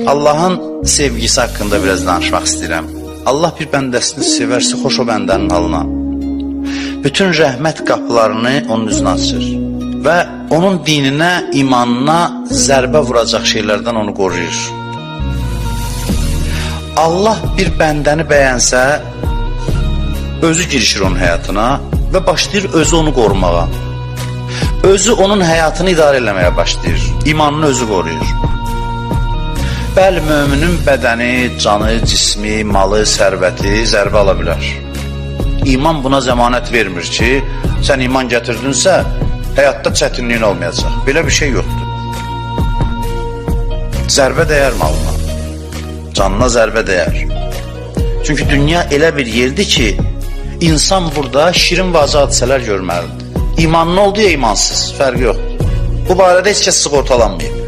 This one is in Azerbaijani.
Allah'ın sevgisi haqqında biraz danışmaq istəyirəm. Allah bir bəndəsini sevərsə, xoş o bəndənin halına. Bütün rəhmət qapılarını onun üzünə açır və onun dininə, imanına zərbə vuracaq şeylərdən onu qoruyur. Allah bir bəndəni bəyənsə, özü girişir onun həyatına və başlayır özü onu qorumağa. Özü onun həyatını idarə eləməyə başlayır, imanını özü qoruyur. Bəli, müminin bədəni, canı, cismi, malı, sərvəti zərbə ala bilər. İman buna zəmanət vermir ki, sən iman gətirdinsə, həyatda çətinliyin olmayacaq. Belə bir şey yoxdur. Zərbə dəyər malına, canına zərbə dəyər. Çünki dünya elə bir yerdir ki, insan burada şirin və acı hadisələr görməlidir. İmanlı oldu ya imansız, fərqi yoxdur. Bu barədə heç kəs sığortalanmayıb.